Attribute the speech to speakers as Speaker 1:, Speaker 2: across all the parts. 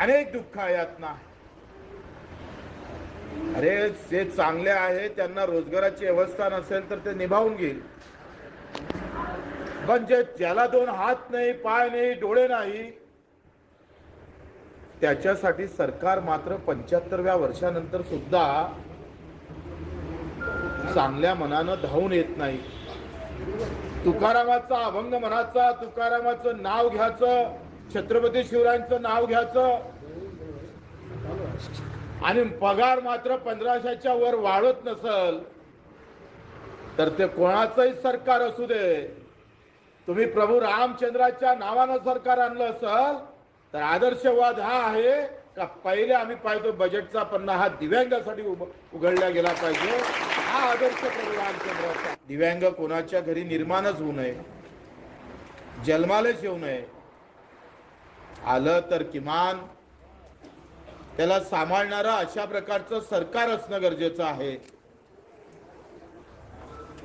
Speaker 1: अनेक दुःख यातना। अरे जे चांगले आहे त्यांना रोजगाराची व्यवस्था नसेल तर ते निभावून घेईल, पण जे ज्याला दोन हात नाही, पाय नाही, डोळे नाही, त्याच्यासाठी सरकार मात्र 75व्या वर्षानंतर सुद्धा चांगल्या मनानं धावून येत नाही। तुकारामाचा अभंग म्हणायचा, तुकारामाचं नाव घ्यायचं, छत्रपती शिवरायांचं नाव घ्यायचं आणि पगार मात्र 1500च्या वर वाढत नसल तर ते कोणाचंही सरकार असू दे, तुम्ही प्रभू रामचंद्राच्या नावानं सरकार आणलं असेल तर आदर्शवाद हा आहे का पहिले आम्ही पाहतो बजेटचा पन्ना हा दिव्यांगासाठी उघडला गेला पाहिजे। हा आदर्श प्रभू रामचंद्राचा। दिव्यांग कोणाच्या घरी निर्माणच होऊ नये, जन्मालाच येऊ नये, आलं तर किमान त्याला सांभाळणारं अशा प्रकारचं सरकार असणं गरजेचं आहे।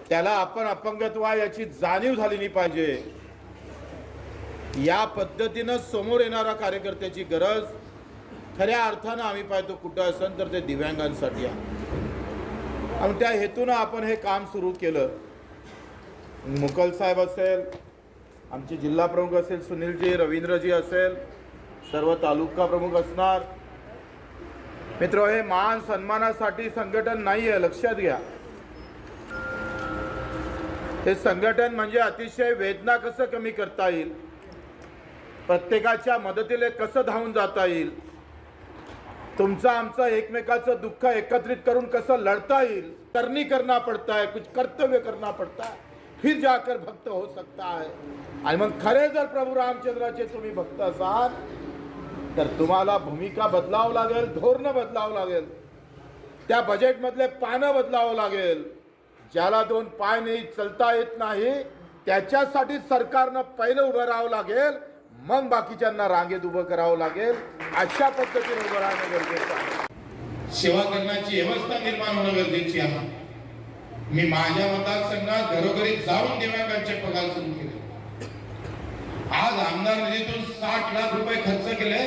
Speaker 1: त्याला आपण अपंगत्व याची जाणीव झाली नाही पाहिजे। या पद्धतीनं समोर येणारा कार्यकर्त्याची गरज खऱ्या अर्थानं आम्ही पाहतो कुठं असेल तर ते दिव्यांगांसाठी आहे आणि त्या हेतूनं आपण हे काम सुरू केलं। मुकल साहेब असेल, आमचे जिल्हा प्रमुख असेल सुनीलजी, रवींद्रजी असेल, सर्व तालुका प्रमुख असणार। मित्र, हे मान सन्मानासाठी संघटन नाही आहे, लक्षात घ्या। हे संघटन म्हणजे अतिशय वेदना कसं कमी करता येईल, प्रत्येकाच्या मदतीला कसं धावून जाता येईल, तुमचं आमचं एकमेकाचं दुःख एकत्रित करून कसं लढता येईल, करनी करना पड़ता है, कुछ कर्तव्य करना पड़ता है, फिर जाकर भक्त हो सकता है। आणि मग खरे जर प्रभू रामचंद्राचे तुम्ही भक्त असाल तर तुम्हाला भूमिका बदलावं लागेल, धोरणं बदलावं लागेल, त्या बजेटमधले पानं बदलावं लागेल। ज्याला दोन पाय नाही, चलता येत नाही, त्याच्यासाठी सरकारनं पहिलं उभं राहावं लागेल, मग बाकीच्यांना रांगेत उभं करावं लागेल। अशा पद्धतीने उभं राहणं गरजेचं आहे।
Speaker 2: सेवा करण्याची व्यवस्था निर्माण होणं गरजेची आहे। मी माझ्या मतदारसंघात घरोघरी जाऊन दिव्यांगांचे पगार सुरू केले। आज आमदार निधीतून 60 लाख रुपये खर्च केले,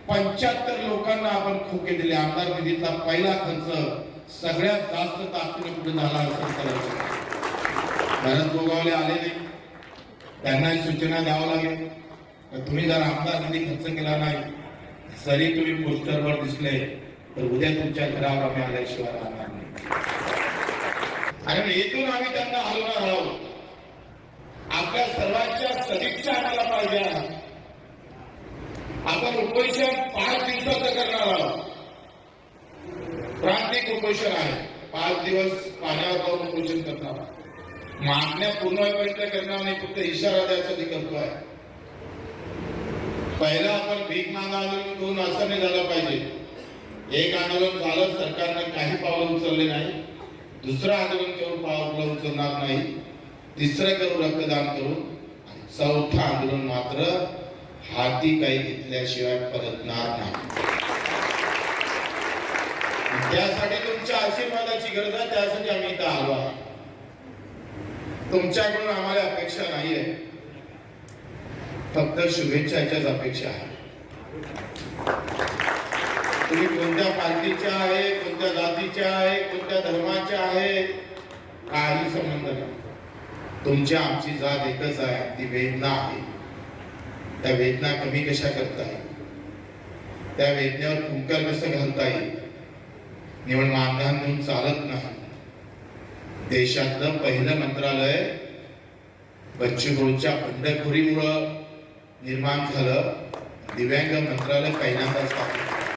Speaker 2: 75 लोकांना आपण खोके दिले। आमदार निधीतला पहिला खर्च सगळ्यात जास्त ताकदीने कुठे झाला असेल भरत गोगावले आले नाही, त्यांना सूचना द्यावं लागेल। तुम्ही जर आमदार निधी खर्च केला नाही, जरी तुम्ही पोस्टरवर दिसले तर उद्या तुमच्या घरावर आम्ही आल्याशिवाय राहणार नाही। आणि येथून आम्ही त्यांना हलवणार आहोत। आपल्या सर्वांच्या सदिच्छा आम्हाला पाहिजे। आपण उपोषण 5 दिवसाचं करणार आहोत। प्रांतिक उपोषण आहे, 5 दिवस पाण्यावर जाऊन उपोषण करणार। मागण्या पूर्ण होईपर्यंत करणार नाही, फक्त इशारा द्यायसाठी करतोय। पहिला आपण भीक मागा आंदोलन करून असं नाही झालं पाहिजे। एक आंदोलन झालं, सरकारने काही पावलं उचलले नाही, दुसरं आंदोलन करून पावलं उचलणार नाही, तिसरं करून रक्तदान करून, चौथं आंदोलन मात्र हाती काही घेतल्याशिवाय परतणार नाही। त्यासाठी तुमच्या आशीर्वादाची गरज आहे, त्यासाठी आम्ही इथं आलो आहे। तुमच्याकडून आम्हाला अपेक्षा नाहीये, फक्त शुभेच्छाच्याच अपेक्षा आहे। तुम्ही कोणत्या पार्टीच्या आहे, कोणत्या जातीच्या आहे, कोणत्या धर्माच्या आहे, काही संबंध नाही। तुमची आमची जात एकच आहे, ती वेदना आहे। त्या वेदना कमी कशा करता येईल, त्या वेदनेवर कुंकर कसं घालता येईल, निवड मानधन देऊन चालत नाही। देशातलं पहिलं मंत्रालय बच्चू कडूच्या बंडखोरीमुळे निर्माण झालं, दिव्यांग मंत्रालय पहिल्यांदा स्थापन